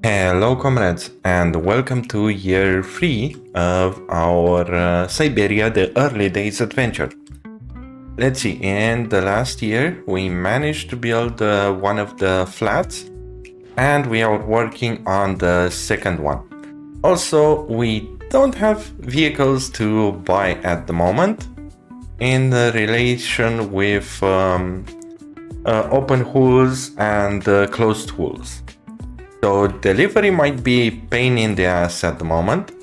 Hello, comrades, and welcome to year 3 of our Siberia, the early days adventure. Let's see, in the last year, we managed to build one of the flats, and we are working on the second one. Also, we don't have vehicles to buy at the moment in relation with open hools and closed hools. So delivery might be a pain in the ass at the moment,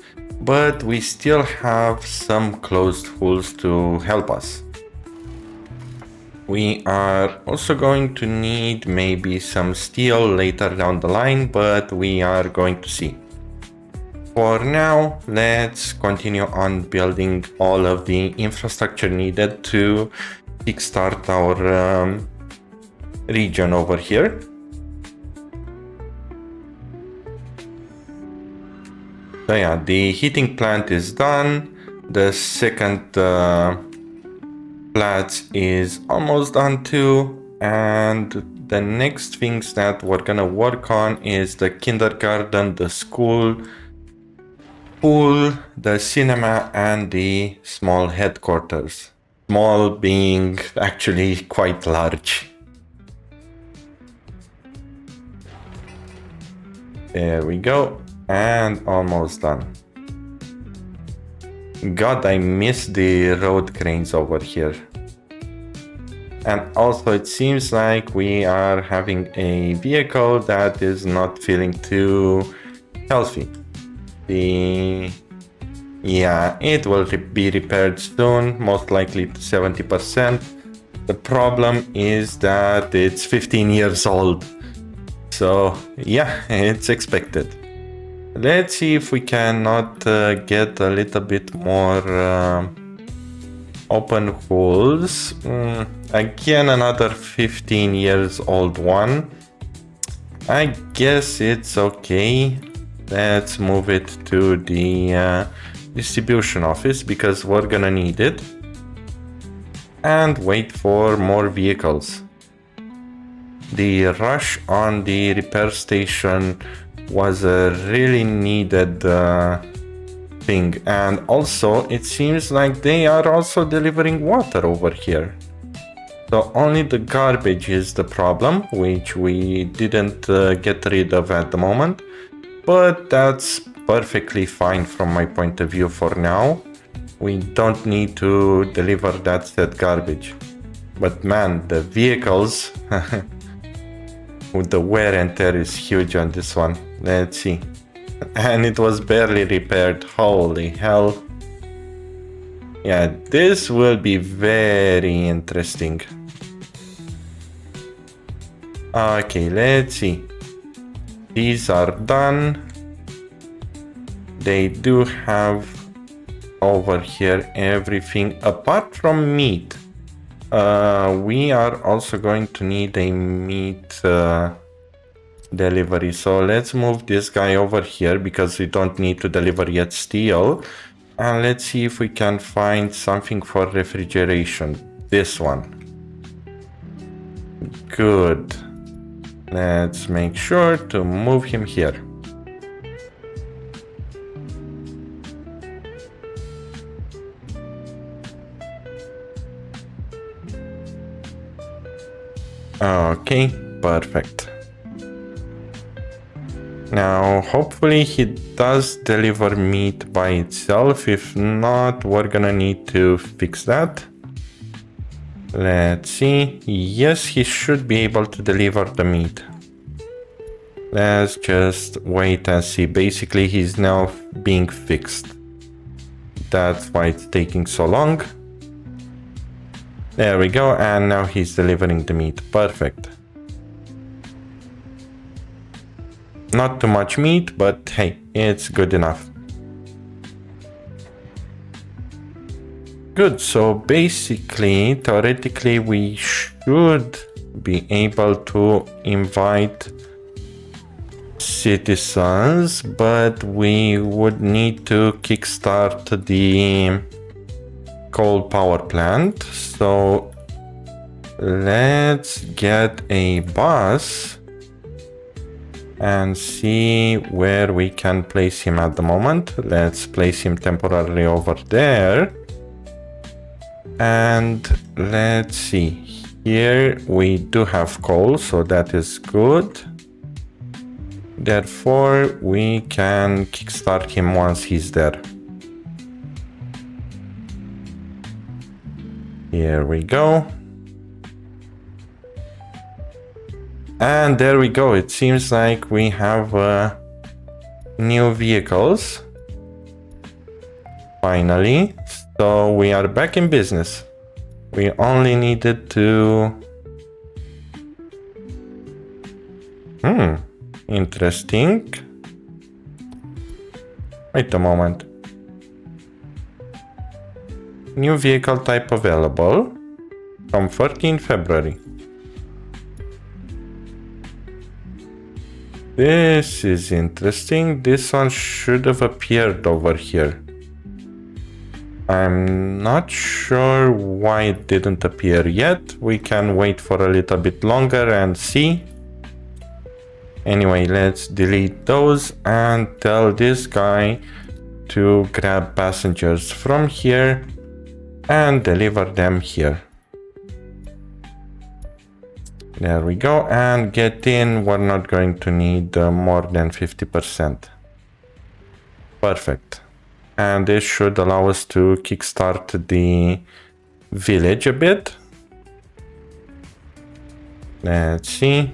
but we still have some closed hools to help us. We are also going to need maybe some steel later down the line, but we are going to see. For now, let's continue on building all of the infrastructure needed to kickstart our region over here. So yeah, the heating plant is done. The second plant is almost done too. And the next things that we're gonna work on is the kindergarten, the school, pool, the cinema, and the small headquarters. Small being actually quite large. There we go. And almost done. God, I miss the road cranes over here. And also it seems like we are having a vehicle that is not feeling too healthy. Yeah, it will be repaired soon, most likely to 70%. The problem is that it's 15 years old. So yeah, it's expected. Let's see if we cannot get a little bit more open holes. Again, another 15 years old one. I guess it's okay. Let's move it to the distribution office because we're gonna need it. And wait for more vehicles. The rush on the repair station was a really needed thing, and also it seems like they are also delivering water over here. So only the garbage is the problem, which we didn't get rid of at the moment, but that's perfectly fine from my point of view for now. We don't need to deliver that said garbage. But man, the vehicles with the wear and tear is huge on this one. Let's see. And it was barely repaired. Holy hell. Yeah, this will be very interesting. Okay, let's see. These are done. They do have over here everything apart from meat. We are also going to need a meat delivery. So let's move this guy over here because we don't need to deliver yet steel. And let's see if we can find something for refrigeration. This one. Good. Let's make sure to move him here. Okay, perfect. Now, hopefully he does deliver meat by itself. If not, we're gonna need to fix that. Let's see. Yes, he should be able to deliver the meat. Let's just wait and see. Basically, he's now being fixed. That's why it's taking so long. There we go, and now he's delivering the meat. Perfect. Not too much meat, but hey, it's good enough. Good, so basically, theoretically, we should be able to invite citizens, but we would need to kickstart the coal power plant. So let's get a bus and see where we can place him at the moment. Let's place him temporarily over there. And let's see. Here we do have coal, so that is good. Therefore, we can kickstart him once he's there. Here we go. And there we go. It seems like we have new vehicles. Finally. So we are back in business. We only needed to... Interesting. Wait a moment. New vehicle type available from 14 February. This is interesting. This one should have appeared over here. I'm not sure why it didn't appear yet. We can wait for a little bit longer and see. Anyway, let's delete those and tell this guy to grab passengers from here and deliver them here. There we go, and get in. We're not going to need more than 50%. Perfect. And this should allow us to kickstart the village a bit. Let's see.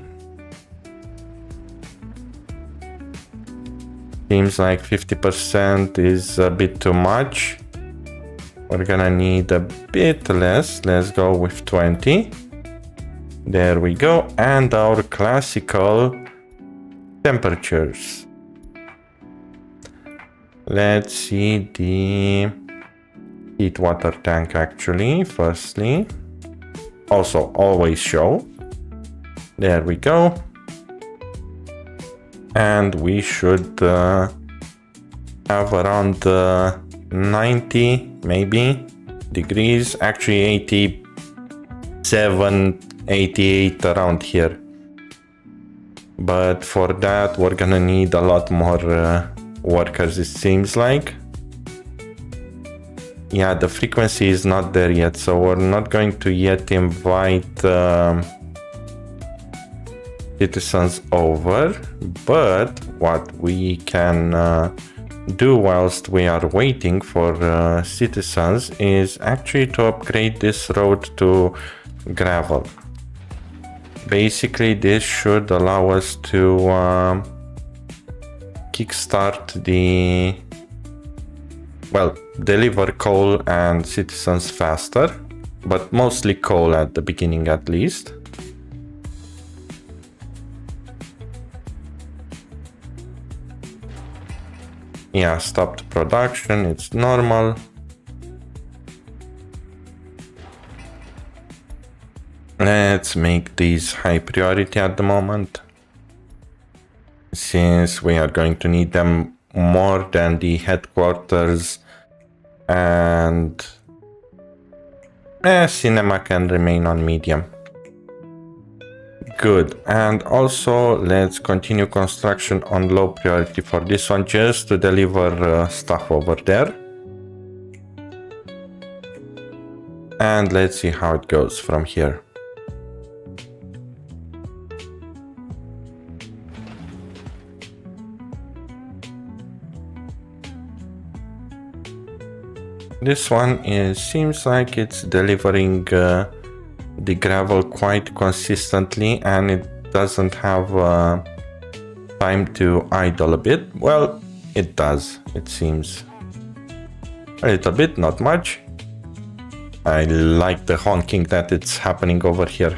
Seems like 50% is a bit too much. We're gonna need a bit less. Let's go with 20. There we go. And our classical temperatures. Let's see the heat water tank actually, firstly. Also, always show. There we go. And we should have around 90 maybe degrees, actually 87, 88 around here. But for that we're gonna need a lot more workers, it seems like. Yeah, the frequency is not there yet, so we're not going to yet invite citizens over. But what we can do whilst we are waiting for citizens is actually to upgrade this road to gravel. Basically, this should allow us to kickstart the, well, deliver coal and citizens faster, but mostly coal at the beginning at least. Yeah, stopped production, it's normal. Let's make these high priority at the moment, since we are going to need them more than the headquarters, and cinema can remain on medium. Good. And also let's continue construction on low priority for this one, just to deliver stuff over there. And let's see how it goes from here. This one seems like it's delivering the gravel quite consistently, and it doesn't have time to idle a bit. Well, it does, it seems. A little bit, not much. I like the honking that it's happening over here.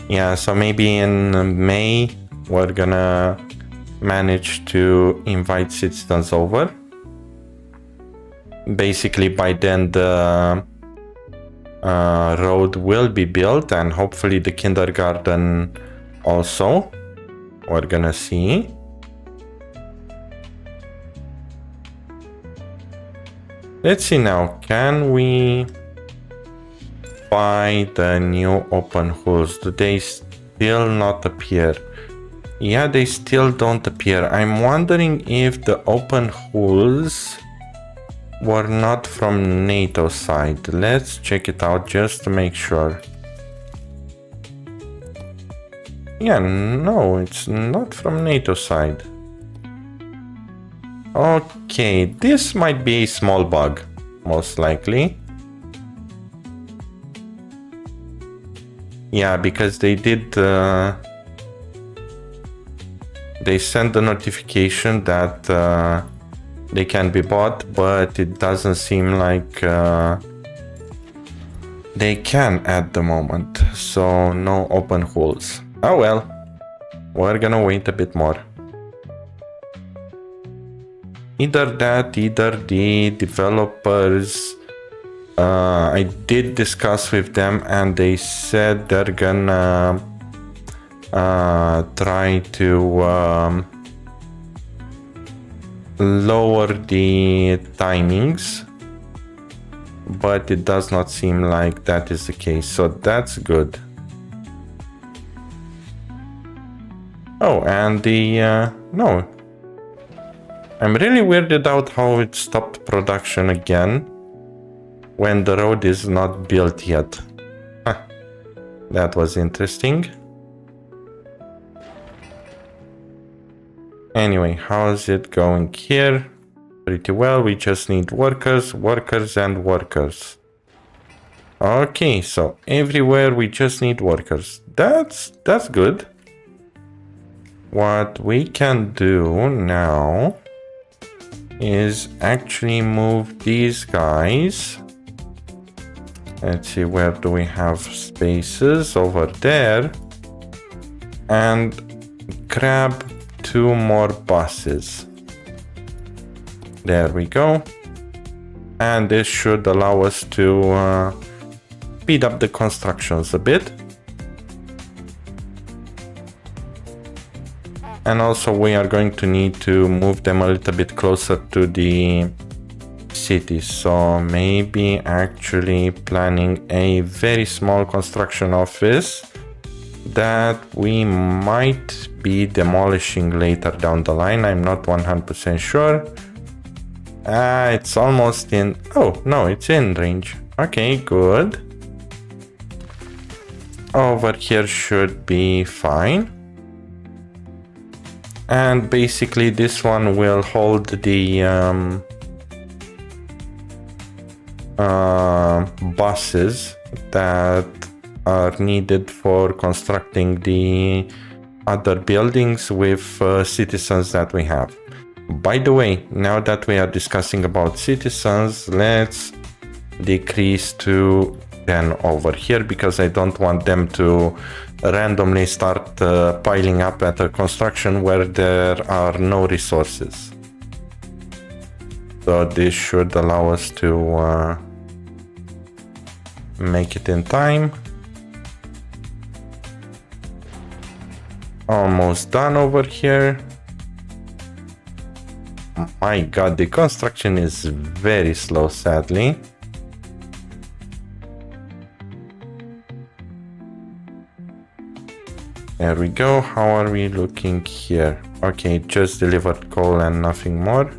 Yeah, so maybe in May we're gonna manage to invite citizens over. Basically by then the road will be built, and hopefully the kindergarten also. We're gonna see. Let's see now, can we by the new open holes? Do they still not appear? Yeah, they still don't appear. I'm wondering if the open holes were not from NATO side. Let's check it out just to make sure. Yeah, no, it's not from NATO side. Okay, this might be a small bug, most likely. Yeah, because they did... they sent the notification that they can be bought, but it doesn't seem like they can at the moment. So no open holes. Oh well, we're gonna wait a bit more. Either that, either the developers, I did discuss with them and they said they're gonna try to lower the timings, but it does not seem like that is the case, so that's good. Oh, and the no, I'm really weirded out how it stopped production again when the road is not built yet. Huh. That was interesting. Anyway, how's it going here? Pretty well. We just need workers, workers, and workers. Okay, so everywhere we just need workers. That's good. What we can do now is actually move these guys. Let's see, where do we have spaces? Over there. And grab 2 more buses. There we go. And this should allow us to speed up the constructions a bit. And also we are going to need to move them a little bit closer to the city. So maybe actually planning a very small construction office that we might be demolishing later down the line. I'm not 100% sure. It's almost in... Oh, no, it's in range. Okay, good. Over here should be fine. And basically this one will hold the buses that are needed for constructing the other buildings with citizens that we have. By the way, now that we are discussing about citizens, let's decrease to 10 over here, because I don't want them to randomly start piling up at a construction where there are no resources. So this should allow us to make it in time. Almost done over here. My god, the construction is very slow, sadly. There we go. How are we looking here? Okay, just delivered coal and nothing more.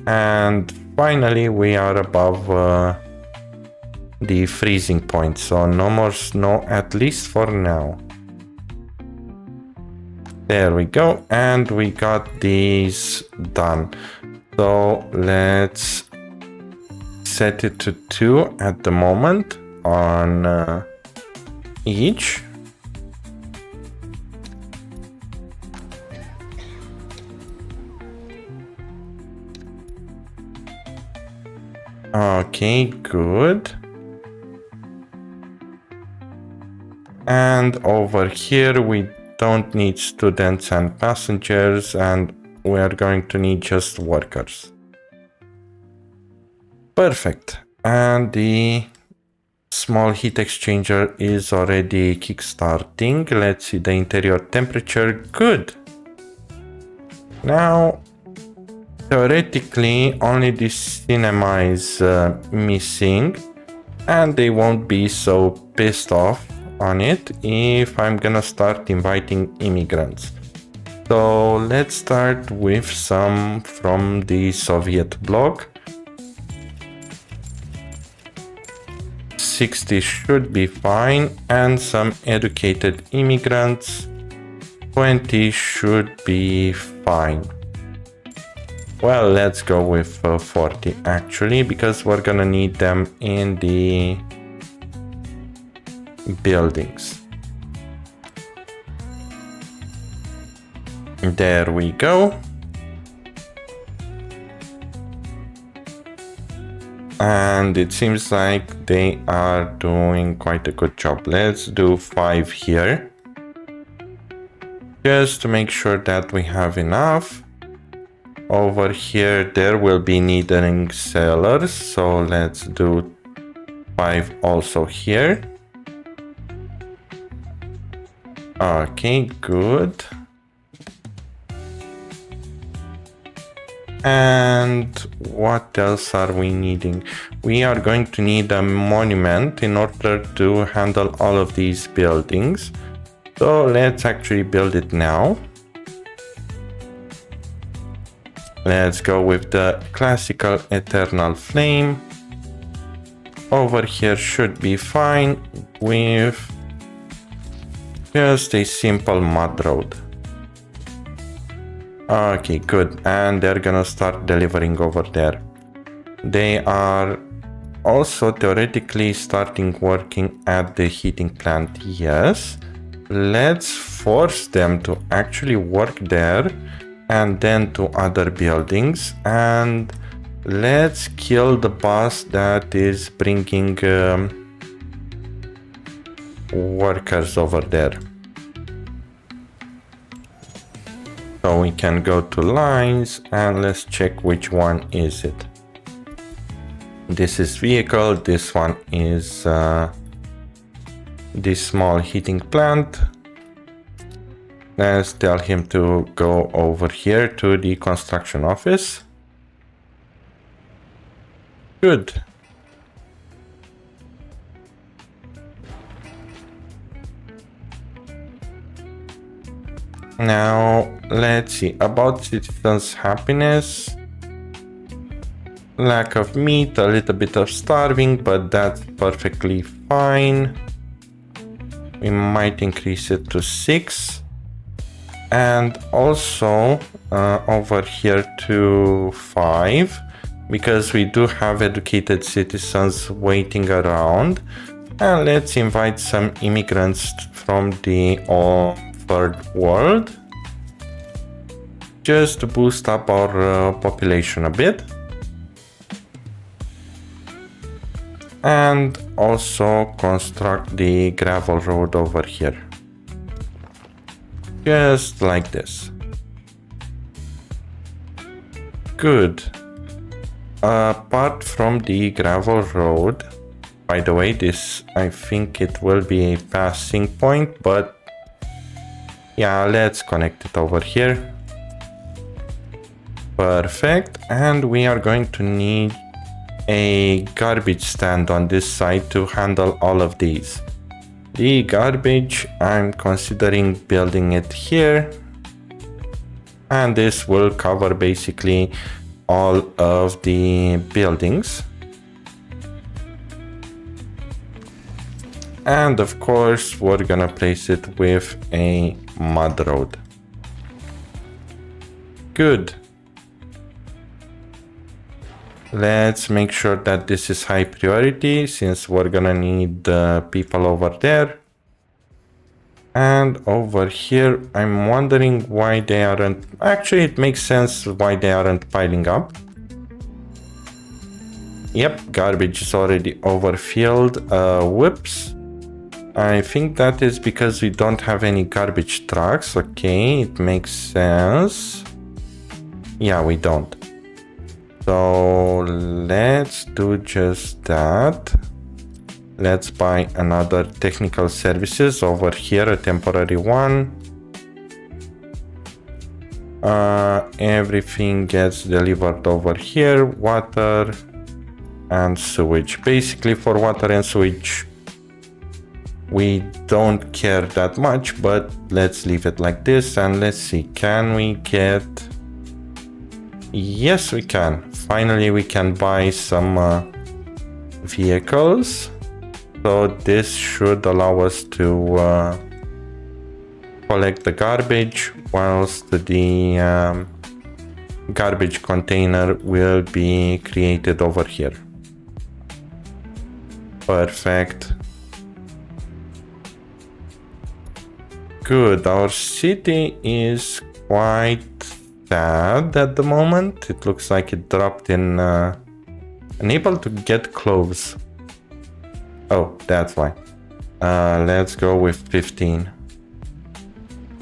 And finally we are above the freezing point, so no more snow, at least for now. There we go, and we got these done. So let's set it to 2 at the moment on each. Okay, good. And over here we don't need students and passengers, and we are going to need just workers. Perfect. And the small heat exchanger is already kickstarting. Let's see the interior temperature. Good. Now, theoretically, only the cinema is missing. and they won't be so pissed off on it if I'm gonna start inviting immigrants. So let's start with some from the Soviet bloc. 60 should be fine, and some educated immigrants. 20 should be fine. Well, let's go with 40 actually, because we're gonna need them in the buildings. There we go. And it seems like they are doing quite a good job. Let's do 5 here, just to make sure that we have enough. Over here there will be needing cellars, so let's do 5 also here. Okay, good. And what else are we needing? We are going to need a monument in order to handle all of these buildings. So let's actually build it now. Let's go with the classical eternal flame. Over here should be fine with just a simple mud road. Okay, good. And they're gonna start delivering over there. They are also theoretically starting working at the heating plant. Yes. Let's force them to actually work there and then to other buildings. And let's kill the boss that is bringing workers over there. So we can go to lines and let's check which one is it. This is vehicle, this one is this small heating plant. Let's tell him to go over here to the construction office. Good. Now, let's see about citizens' happiness. Lack of meat, a little bit of starving, but that's perfectly fine. We might increase it to 6. And also over here to 5, because we do have educated citizens waiting around. And let's invite some immigrants from the third world, just to boost up our population a bit. And also construct the gravel road over here, just like this. Good. Apart from the gravel road, by the way, this, I think it will be a passing point, but yeah, let's connect it over here. Perfect. And we are going to need a garbage stand on this side to handle all of these. The garbage, I'm considering building it here. And this will cover basically all of the buildings. And of course, we're gonna place it with a mud road. Good. Let's make sure that this is high priority, since we're gonna need people over there. And over here, I'm wondering why they aren't... Actually, it makes sense why they aren't piling up. Yep, garbage is already overfilled. Whoops. I think that is because we don't have any garbage trucks. Okay, it makes sense. Yeah, we don't. So let's do just that. Let's buy another technical services over here, a temporary one. Everything gets delivered over here. Water, and sewage. Basically for water and sewage, we don't care that much, but let's leave it like this and let's see, can we get... Yes, we can. Finally, we can buy some vehicles. So this should allow us to collect the garbage, whilst the garbage container will be created over here. Perfect. Good. Our city is quite sad at the moment. It looks like it dropped in unable to get clothes. Oh, that's why. Let's go with 15.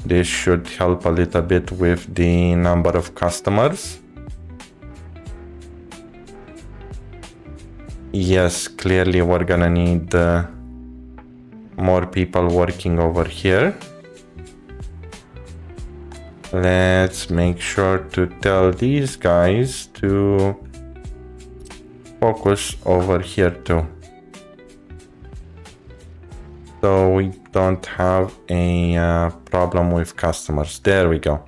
This should help a little bit with the number of customers. Yes, clearly we're gonna need more people working over here. Let's make sure to tell these guys to focus over here too, so we don't have a problem with customers. There we go.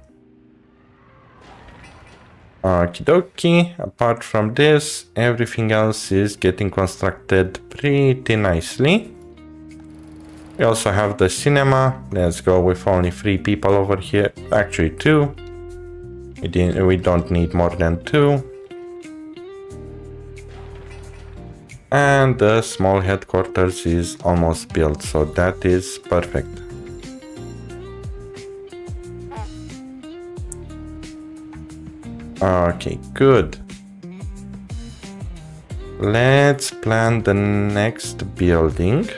Okie dokie. Apart from this, everything else is getting constructed pretty nicely. We also have the cinema. Let's go with only 3 people over here. Actually 2. We don't need more than 2. And the small headquarters is almost built, so that is perfect. Okay, good. Let's plan the next building.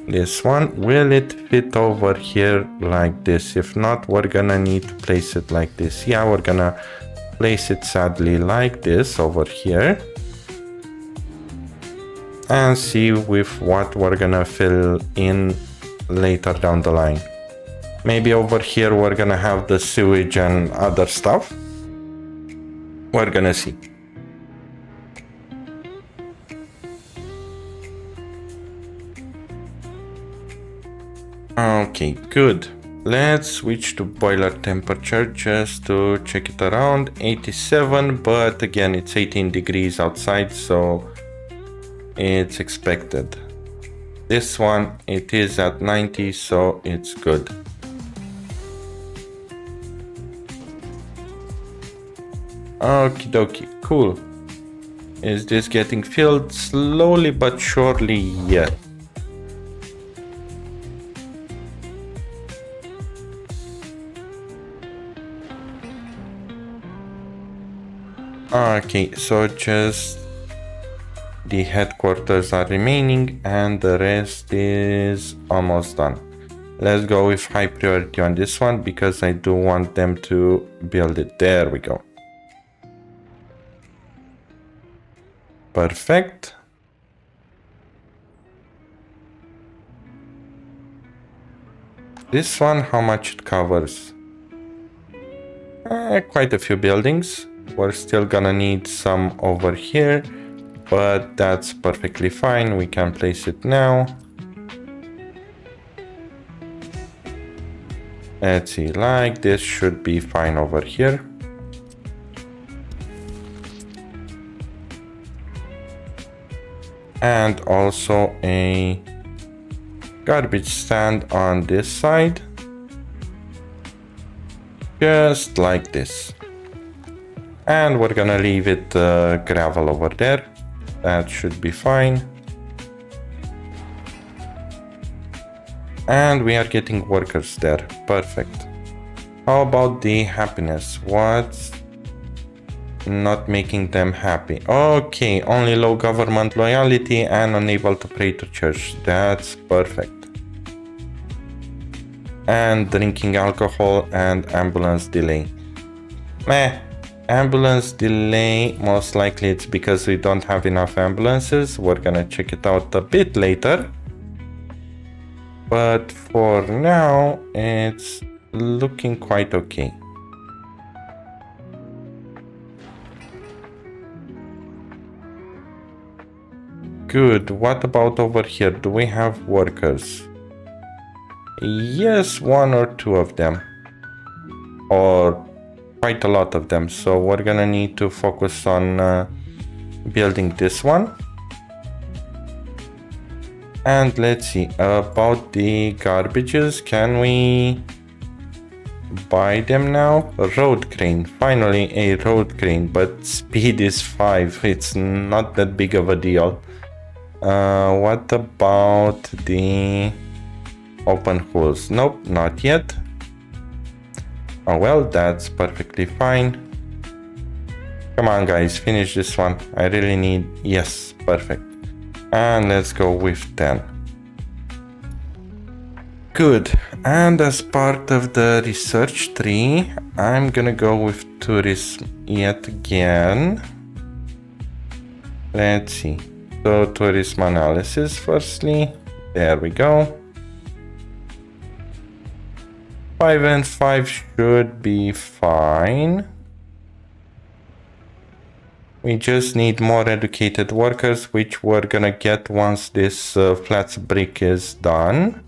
This one, will it fit over here like this? If not, we're gonna need to place it like this. Yeah, we're gonna place it sadly like this over here. And see with what we're gonna fill in later down the line. Maybe over here we're gonna have the sewage and other stuff. We're gonna see. Okay, good. Let's switch to boiler temperature just to check it around. 87, but again it's 18 degrees outside, so it's expected. This one, it is at 90, so it's good. Okie dokie, cool. Is this getting filled? Slowly but surely, yeah. Okay, so just the headquarters are remaining and the rest is almost done. Let's go with high priority on this one because I do want them to build it. There we go. Perfect. This one, how much it covers? Quite a few buildings. We're still gonna need some over here, but that's perfectly fine. We can place it now. Let's see, like this should be fine over here. And also a garbage stand on this side. Just like this. And we're gonna leave it gravel over there. That should be fine. And we are getting workers there. Perfect. How about the happiness? What's not making them happy? Okay, only low government loyalty and unable to pray to church. That's perfect. And drinking alcohol and ambulance delay. Meh. Ambulance delay, most likely it's because we don't have enough ambulances. We're gonna check it out a bit later. But for now, it's looking quite okay. Good. What about over here? Do we have workers? Yes, one or two of them. Or quite a lot of them. So we're gonna need to focus on building this one. And let's see, about the garbages, can we buy them now? A road crane, finally a road crane, but speed is 5, it's not that big of a deal. What about the open holes? Nope, not yet. Oh well, that's perfectly fine. Come on guys, finish this one. I really need, yes, perfect. And let's go with 10. Good. And as part of the research tree, I'm gonna go with tourism yet again. Let's see. So tourism analysis firstly. There we go. 5 and 5 should be fine. We just need more educated workers, which we're gonna get once this flats brick is done.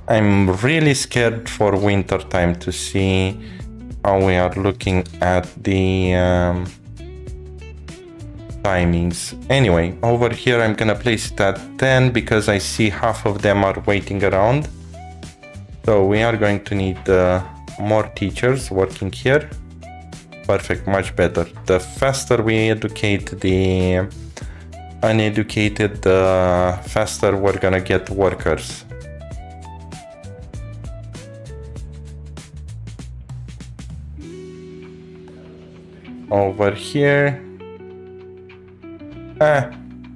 I'm really scared for winter time to see how we are looking at the timings. Anyway, over here I'm gonna place it at 10 because I see half of them are waiting around. So we are going to need more teachers working here. Perfect, much better. The faster we educate the uneducated, the faster we're gonna get workers. Over here,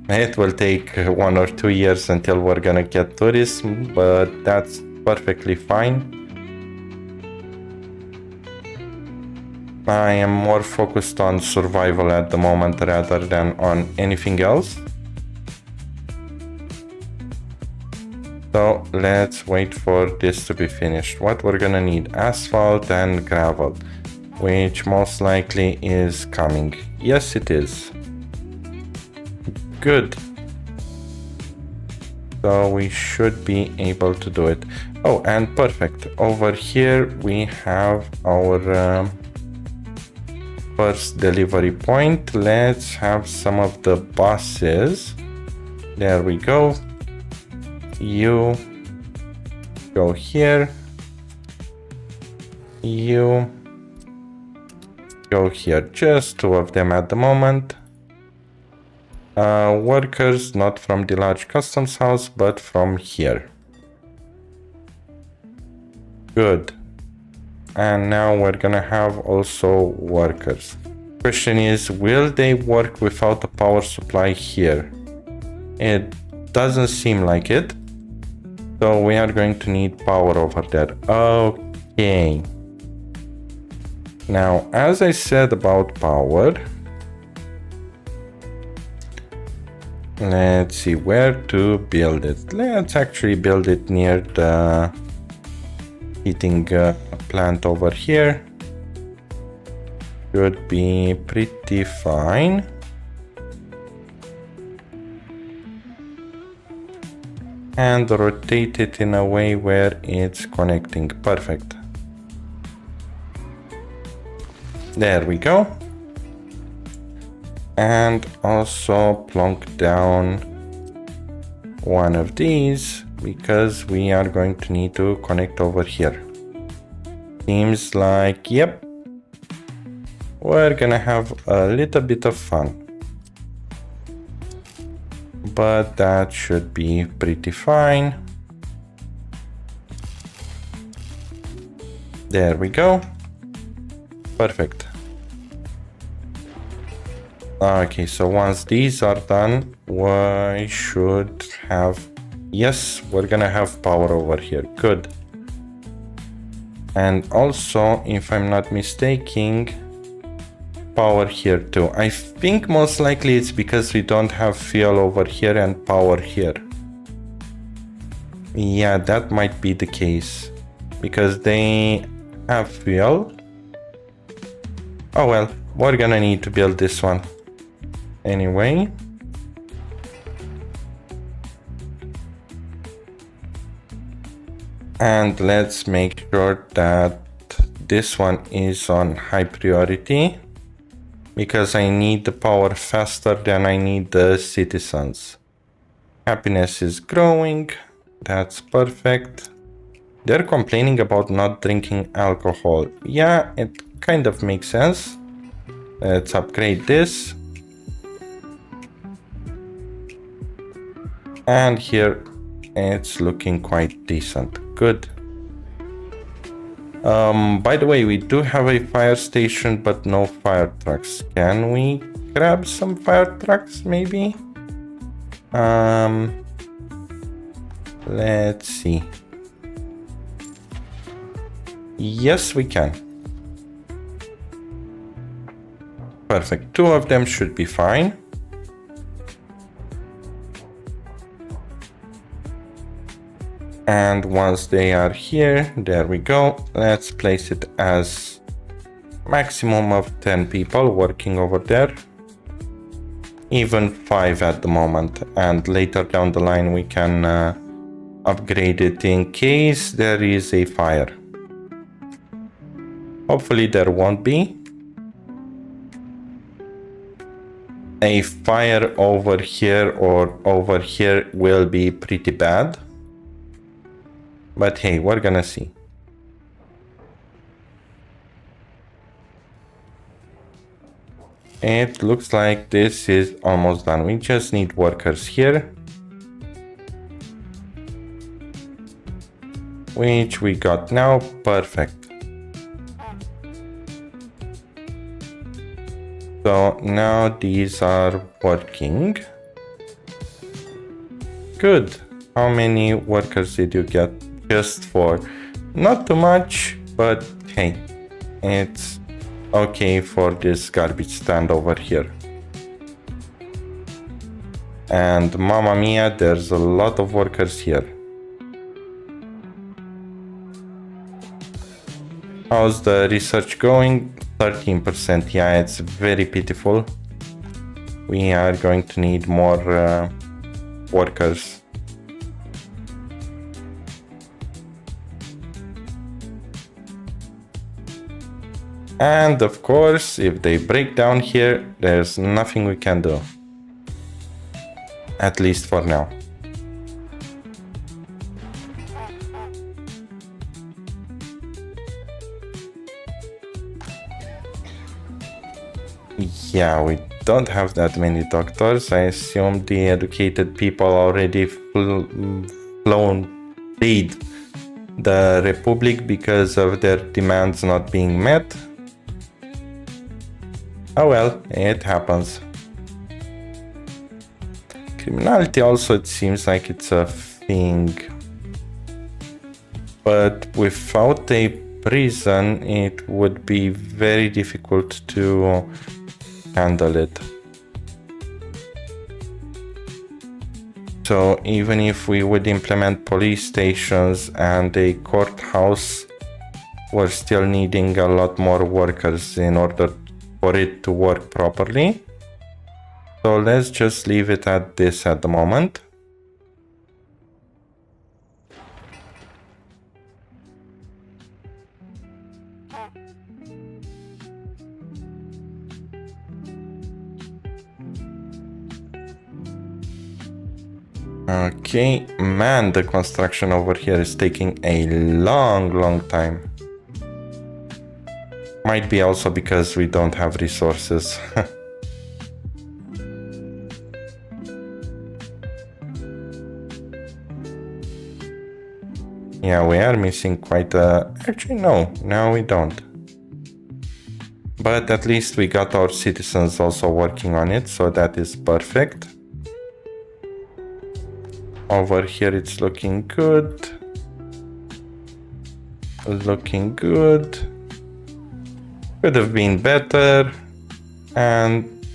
it will take 1 or 2 years until we're gonna get tourism, but that's perfectly fine. I am more focused on survival at the moment rather than on anything else. So let's wait for this to be finished. What we're gonna need, asphalt and gravel, which most likely is coming. Yes, it is. Good. So we should be able to do it. Oh, and perfect. Over here we have our first delivery point. Let's have some of the buses. There we go. You go here. You go here. Just 2 of them at the moment. Workers not from the large customs house, but from here. Good. And now we're gonna have also workers. Question is, will they work without a power supply here? It doesn't seem like it. So we are going to need power over there. Okay. Now, as I said about power, let's see where to build it. Let's actually build it near the heating plant over here. Should be pretty fine. And rotate it in a way where it's connecting. Perfect. There we go. And also plonk down one of these because we are going to need to connect over here. Seems like, yep, we're gonna have a little bit of fun. But that should be pretty fine. There we go. Perfect. Okay, so once these are done, we should have, yes, we're gonna have power over here. Good. And also, if I'm not mistaken, power here too. I think most likely it's because we don't have fuel over here and power here. Yeah, that might be the case. Because they have fuel. Oh well, we're gonna need to build this one. Anyway, And let's make sure that this one is on high priority, because I need the power faster than I need the citizens. Happiness is growing. That's perfect. They're complaining about not drinking alcohol. Yeah, it kind of makes sense. Let's upgrade this. And here it's looking quite decent. Good. By the way, we do have a fire station, but no fire trucks. Can we grab some fire trucks, maybe? Let's see. Yes, we can. Perfect. 2 of them should be fine. And once they are here, there we go. Let's place it as maximum of 10 people working over there. Even 5 at the moment. And later down the line, we can upgrade it in case there is a fire. Hopefully there won't be. A fire over here or over here will be pretty bad. But hey, we're gonna see. It looks like this is almost done. We just need workers here. Which we got now. Perfect. So now these are working. Good. How many workers did you get? Just 4. Not too much, but hey, it's okay for this garbage stand over here. And mamma mia, there's a lot of workers here. How's the research going? 13%. Yeah, it's very pitiful. We are going to need more workers. And of course, if they break down here, there's nothing we can do. At least for now. Yeah, we don't have that many doctors. I assume the educated people already fled the Republic because of their demands not being met. Oh well, it happens. Criminality also, it seems like it's a thing. But without a prison, it would be very difficult to handle it. So even if we would implement police stations and a courthouse, we're still needing a lot more workers in order for it to work properly. So let's just leave it at this at the moment. Okay, man, the construction over here is taking a long time. Might be also because we don't have resources. Yeah, we are missing quite a... Actually, no, now we don't. But at least we got our citizens also working on it, so that is perfect. Over here it's looking good. Looking good. Could have been better. And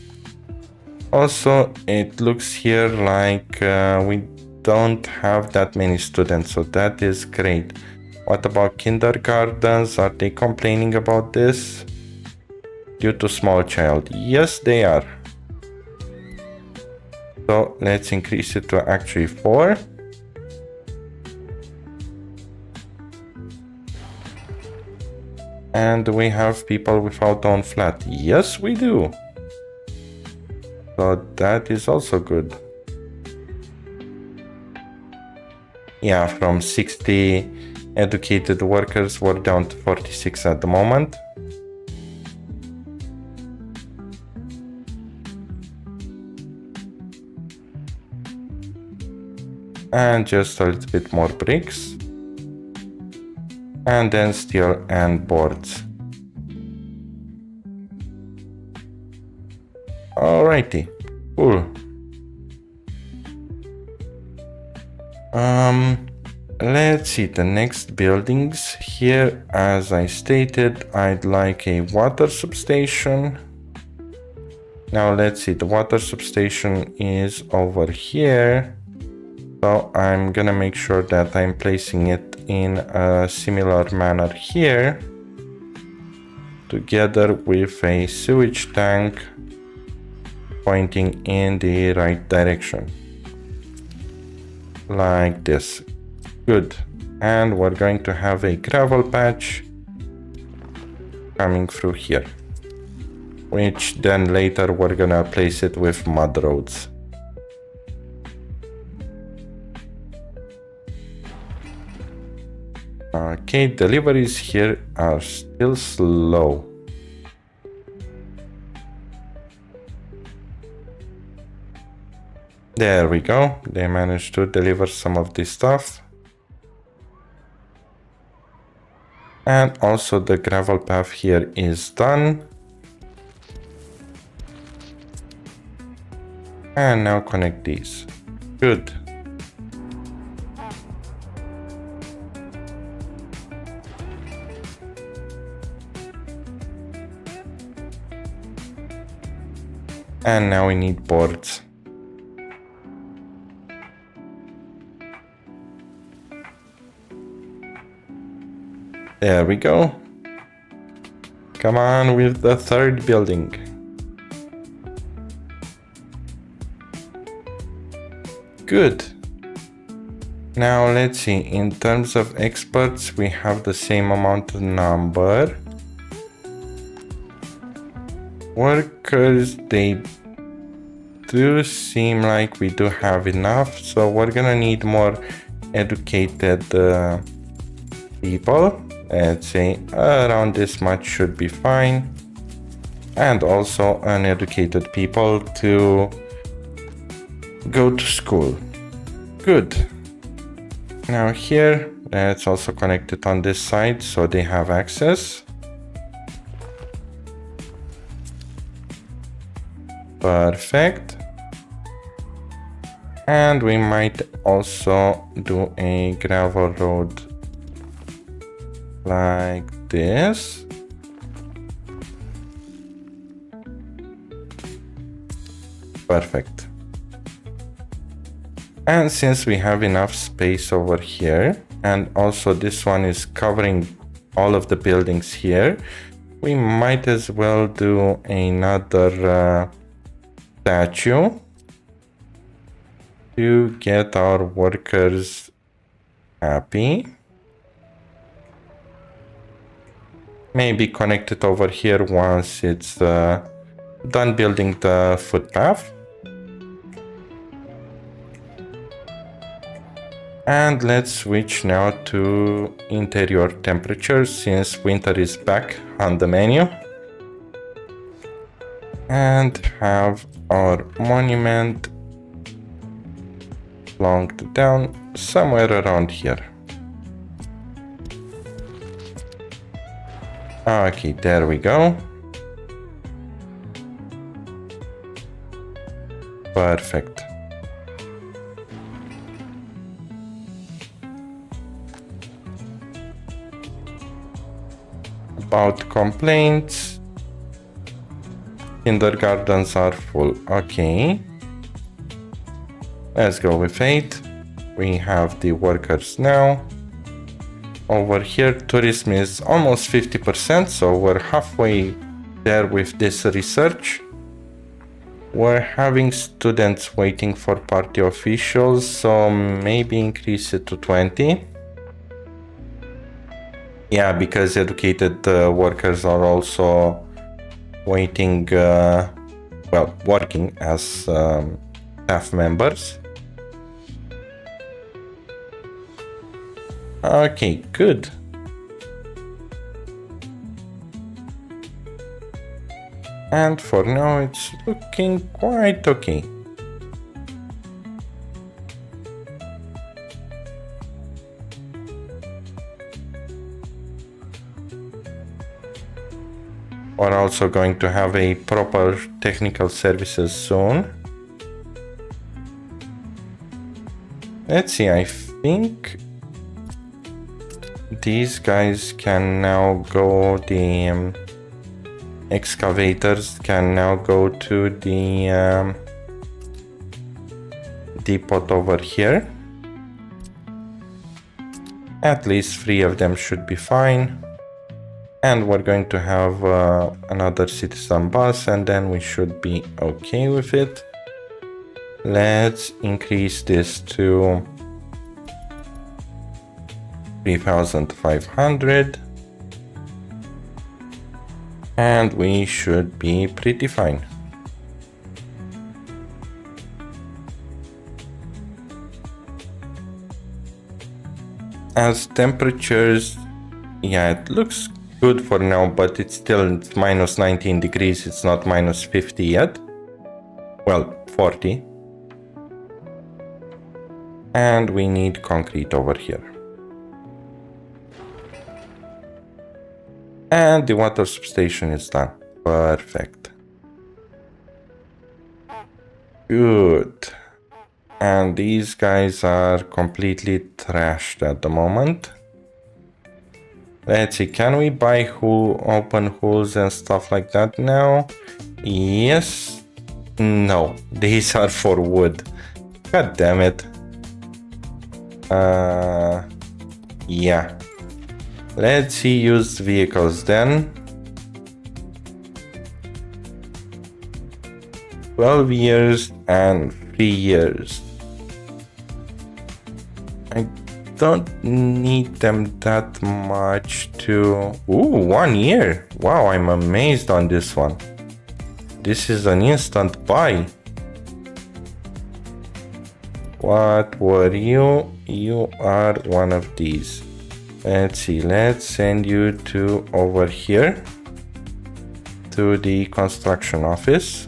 also it looks here like we don't have that many students, so that is great. What about kindergartens? Are they complaining about this? Due to small child. Yes, they are. So let's increase it to actually 4. And we have people without own flat. Yes, we do. So that is also good. Yeah, from 60 educated workers, we're down to 46 at the moment. And just a little bit more bricks. And then steel and boards. Alrighty, cool. Let's see the next buildings here. As I stated, I'd like a water substation. Now let's see, the water substation is over here. So I'm gonna make sure that I'm placing it in a similar manner here, together with a sewage tank pointing in the right direction. Like this. Good. And we're going to have a gravel patch coming through here, which then later we're gonna place it with mud roads. Okay, deliveries here are still slow. There we go. They managed to deliver some of this stuff. And also the gravel path here is done. And now connect these. Good. And now we need boards. There we go. Come on with the third building. Good. Now let's see, in terms of experts, we have the same amount of number. Workers, they do seem like we do have enough, so we're gonna need more educated people. Let's say around this much should be fine. And also uneducated people to go to school. Good. Now here, let's also connect it on this side so they have access. Perfect. And we might also do a gravel road like this. Perfect. And since we have enough space over here, and also this one is covering all of the buildings here, we might as well do another statue to get our workers happy. Maybe connect it over here once it's done building the footpath. And let's switch now to interior temperature since winter is back on the menu. And have our monument plonked down somewhere around here. Okay, there we go. Perfect. About complaints. Kindergartens are full. Okay. Let's go with 8. We have the workers now. Over here, tourism is almost 50%, so we're halfway there with this research. We're having students waiting for party officials, so maybe increase it to 20. Yeah, because educated workers are also waiting, well, working as staff members. Okay, good. And for now, it's looking quite okay. We're also going to have a proper technical services soon. Let's see, I think these guys can now go, the excavators can now go to the depot over here. At least 3 of them should be fine. And we're going to have another citizen bus, and then we should be okay with it. Let's increase this to 3,500. And we should be pretty fine. As temperatures, yeah, it looks good for now, but it's still minus 19 degrees. It's not minus 50 yet. Well, 40. And we need concrete over here. And the water substation is done. Perfect. Good. And these guys are completely trashed at the moment. Let's see, can we buy open holes and stuff like that now? Yes. No, these are for wood. God damn it. Yeah. Let's see used vehicles then. 12 years and 3 years. I don't need them that much to... Ooh, 1 year. Wow, I'm amazed on this one. This is an instant buy. What were you? You are one of these. Let's see, let's send you to over here to the construction office.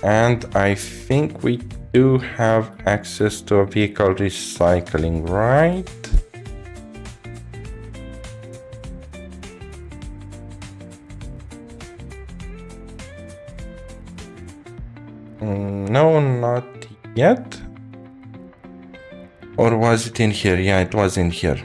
And I think we do have access to a vehicle recycling, right? No, not yet. Or was it in here? Yeah, it was in here.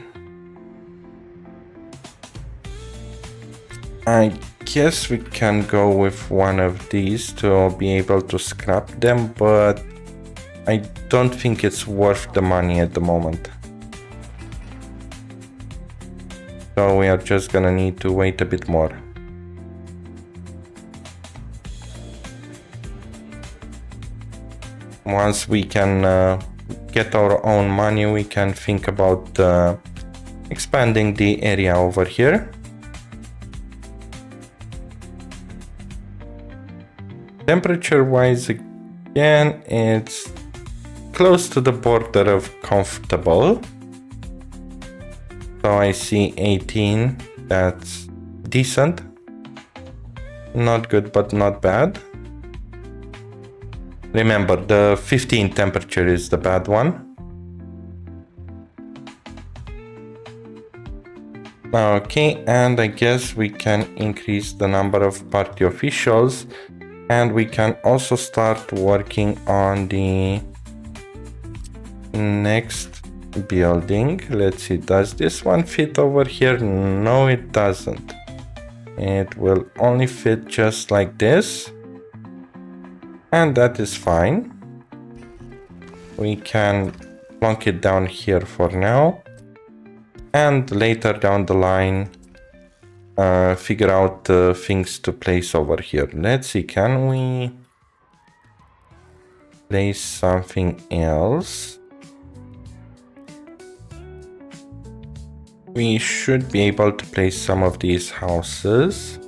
I guess we can go with one of these to be able to scrap them, but I don't think it's worth the money at the moment. So we are just gonna need to wait a bit more. Once we can get our own money, we can think about expanding the area over here. Temperature wise, again, it's close to the border of comfortable. So I see 18, that's decent. Not good, but not bad. Remember, the 15 temperature is the bad one. Okay, and I guess we can increase the number of party officials, and we can also start working on the next building. Let's see, does this one fit over here? No, it doesn't. It will only fit just like this. And that is fine. We can plunk it down here for now. And later down the line, figure out things to place over here. Let's see, can we... place something else. We should be able to place some of these houses.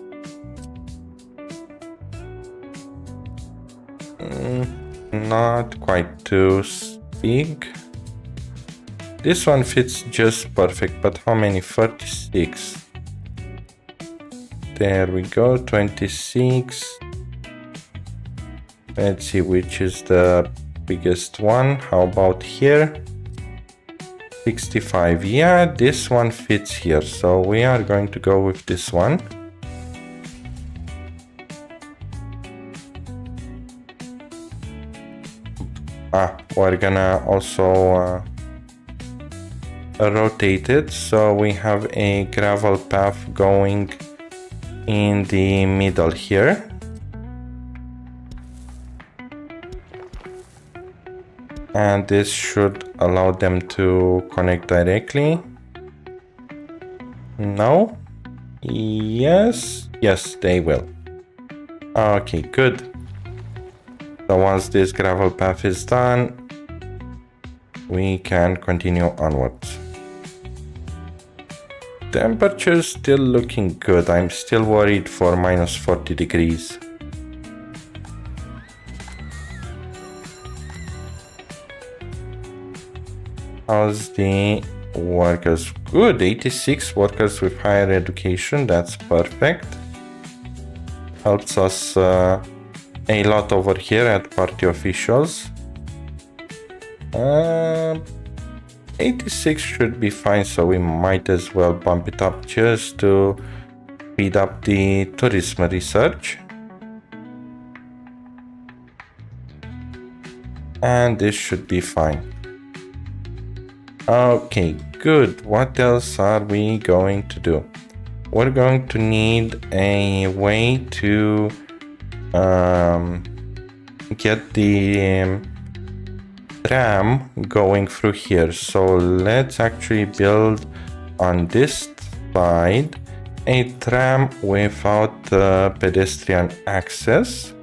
Not quite too big. This one fits just perfect, but how many? 36. There we go, 26. Let's see which is the biggest one. How about here? 65. Yeah, this one fits here, so we are going to go with this one. We're gonna also rotate it, so we have a gravel path going in the middle here. And this should allow them to connect directly. No? Yes? Yes, they will. Okay, good. So once this gravel path is done, we can continue onwards. Temperature still looking good. I'm still worried for minus 40 degrees. How's the workers? Good, 86 workers with higher education. That's perfect. Helps us a lot over here at party officials. 86 should be fine, so we might as well bump it up just to speed up the tourism research. And this should be fine. Okay, good. What else are we going to do? We're going to need a way to get the tram going through here. So let's actually build on this side a tram without pedestrian access,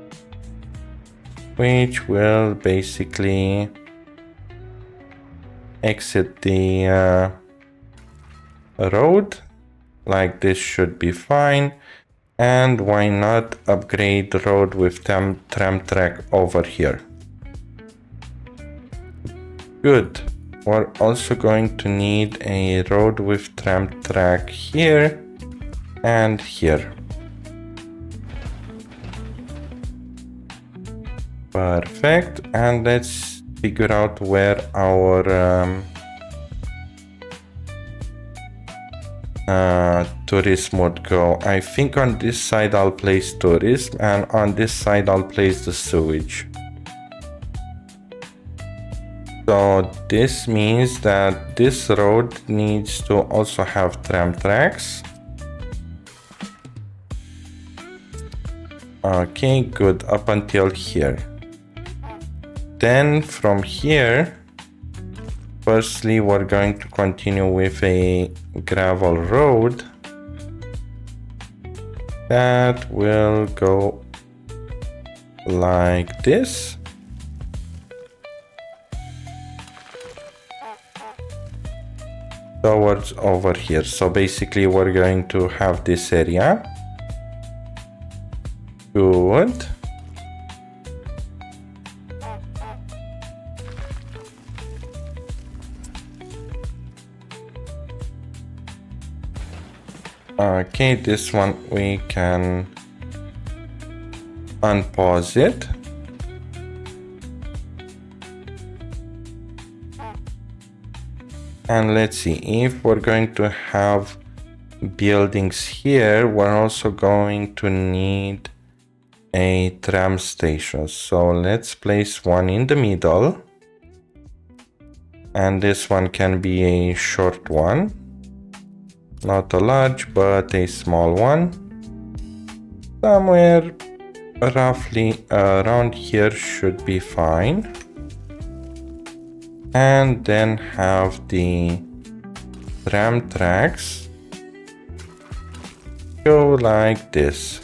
which will basically exit the road. Like this should be fine. And why not upgrade the road with tram track over here? Good. We're also going to need a road with tram track here and here. Perfect. And let's figure out where our tourism would go. I think on this side I'll place tourism, and on this side I'll place the sewage. So this means that this road needs to also have tram tracks. Okay, good, up until here. Then from here, firstly, we're going to continue with a gravel road that will go like this. Towards over here. So basically we're going to have this area. Good. Okay, this one we can unpause it. And let's see, if we're going to have buildings here, we're also going to need a tram station. So let's place one in the middle. And this one can be a short one. Not a large, but a small one. Somewhere roughly around here should be fine. And then have the tram tracks go like this.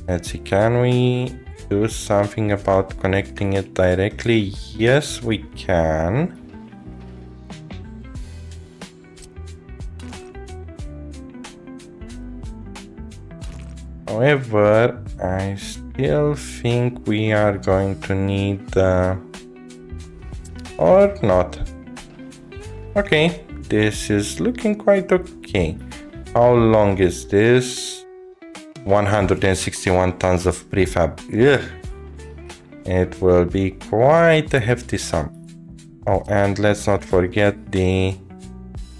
Let's see, can we do something about connecting it directly? Yes, we can. However, I still think we are going to need or not. Okay, this is looking quite okay. How long is this? 161 tons of prefab. Ugh. It will be quite a hefty sum. Oh, and let's not forget the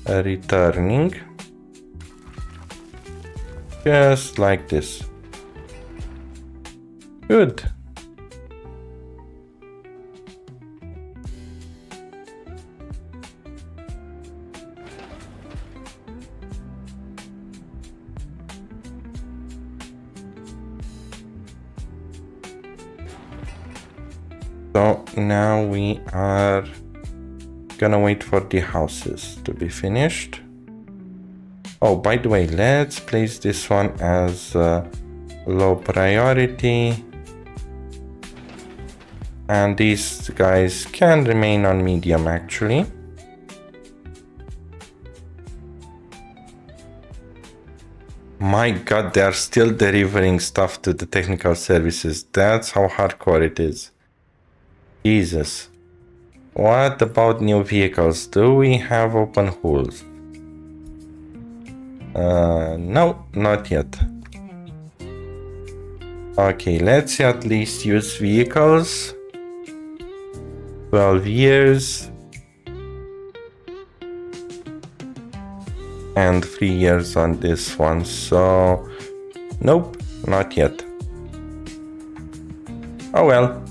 returning. Just like this. Good. So now we are gonna wait for the houses to be finished. Oh, by the way, let's place this one as low priority. And these guys can remain on medium actually. My god, they are still delivering stuff to the technical services. That's how hardcore it is. Jesus. What about new vehicles? Do we have open holes? No, not yet. Okay, let's at least use vehicles. 12 years. And 3 years on this one, so nope, not yet. Oh well.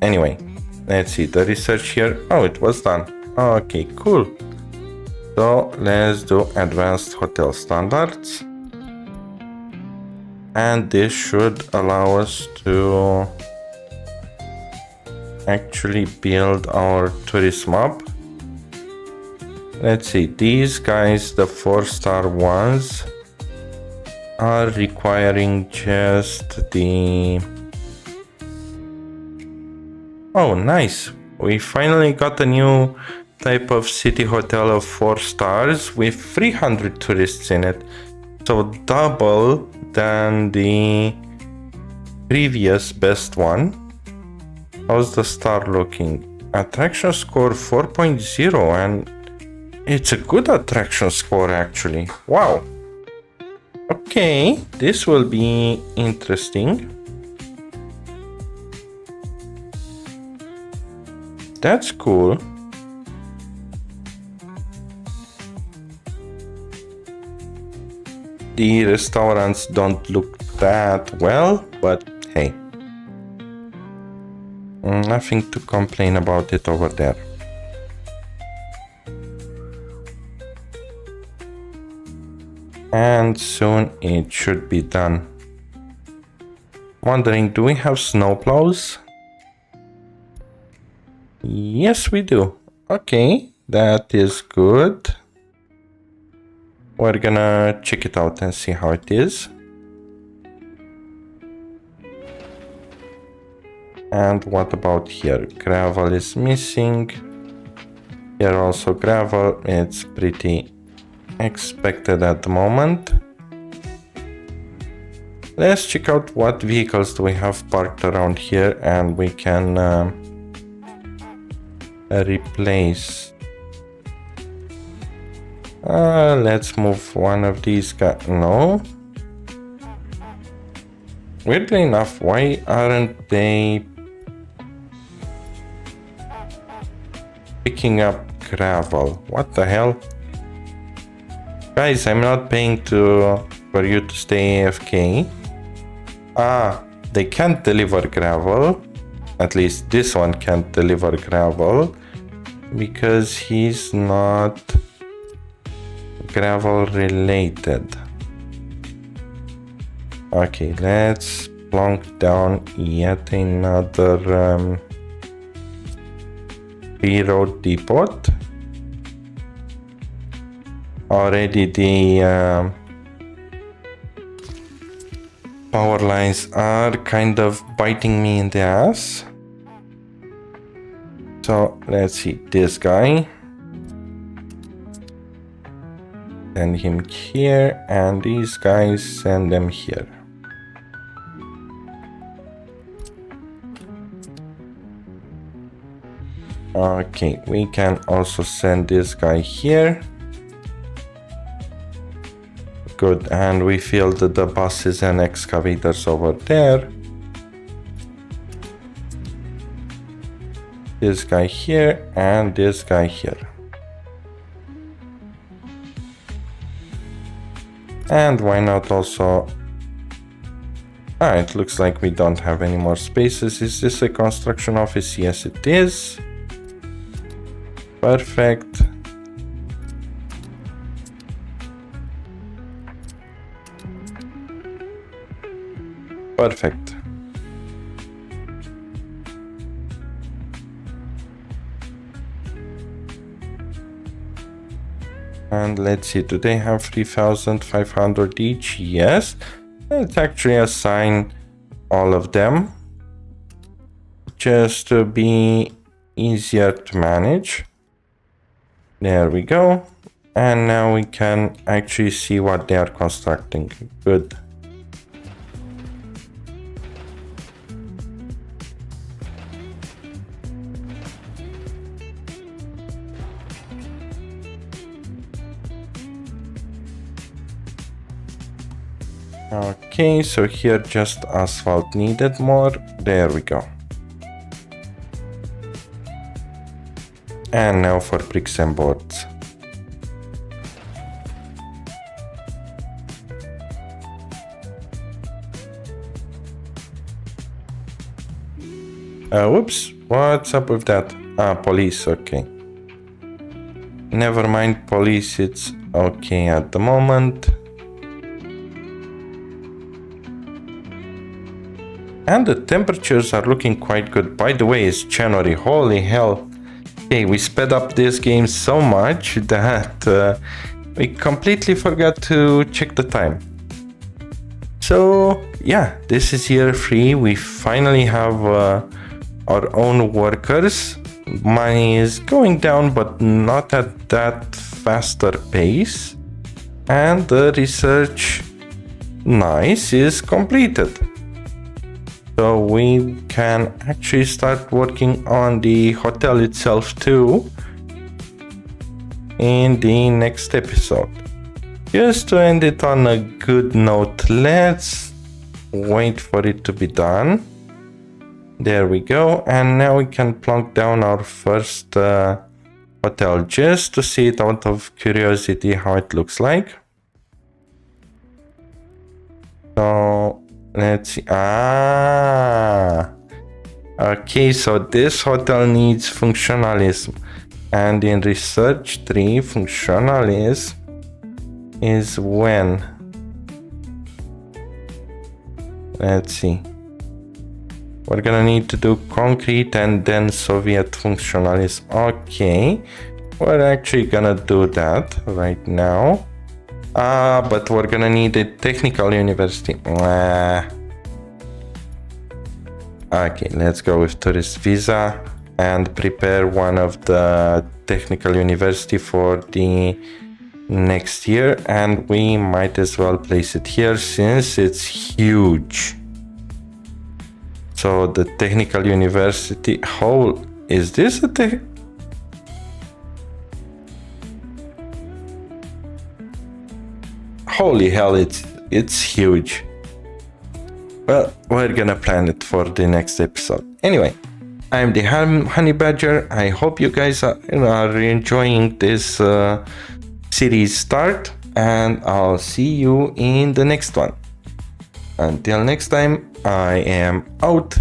Anyway, let's see the research here. Oh, it was done. Okay, cool. So let's do advanced hotel standards. And this should allow us to actually build our tourism up. Let's see, these guys, the 4-star ones, are requiring just the... Oh, nice. We finally got a new type of city hotel of 4 stars with 300 tourists in it. So double than the previous best one. How's the star looking? Attraction score 4.0 and it's a good attraction score actually. Wow. Okay, this will be interesting. That's cool. The restaurants don't look that well, but hey. Nothing to complain about it over there. And soon it should be done. Wondering, do we have snowplows? Yes, we do. Okay, that is good. We're gonna check it out and see how it is. And what about here? Gravel is missing. Here also gravel. It's pretty expected at the moment. Let's check out what vehicles do we have parked around here and we can replace. Let's move one of these guys. No. Weirdly enough, why aren't they picking up gravel? What the hell? Guys, I'm not paying for you to stay AFK. They can't deliver gravel. At least this one can't deliver gravel because he's not gravel related. Okay, let's plonk down yet another pre-road depot. Already the power lines are kind of biting me in the ass. So let's see, this guy. Send him here, and these guys send them here. Okay, we can also send this guy here. Good, and we filled the buses and excavators over there. This guy here and this guy here. And why not also... it looks like we don't have any more spaces. Is this a construction office? Yes, it is. Perfect. Perfect. And let's see, do they have 3,500 each? Yes. Let's actually assign all of them just to be easier to manage. There we go. And now we can actually see what they are constructing. Good. Okay, so here just asphalt needed more. There we go. And now for bricks and boards. Whoops, what's up with that? Police, okay. Never mind, police, it's okay at the moment. And the temperatures are looking quite good. By the way, it's January, holy hell. Okay, we sped up this game so much that we completely forgot to check the time. So yeah, this is year 3. We finally have our own workers. Money is going down, but not at that faster pace. And the research, nice, is completed. So we can actually start working on the hotel itself too in the next episode. Just to end it on a good note, let's wait for it to be done. There we go. And now we can plunk down our first hotel just to see it out of curiosity how it looks like. So let's see. Okay, so this hotel needs functionalism. And in research 3, functionalism is when? Let's see. We're gonna need to do concrete and then Soviet functionalism. Okay, we're actually gonna do that right now. But we're gonna need a technical university. Okay, let's go with tourist visa and prepare one of the technical university for the next year. And we might as well place it here since it's huge. So the technical university, how is this a holy hell, it's huge. Well, we're gonna plan it for the next episode. Anyway, I'm the Honey Badger. I hope you guys are enjoying this series start, and I'll see you in the next one. Until next time, I am out.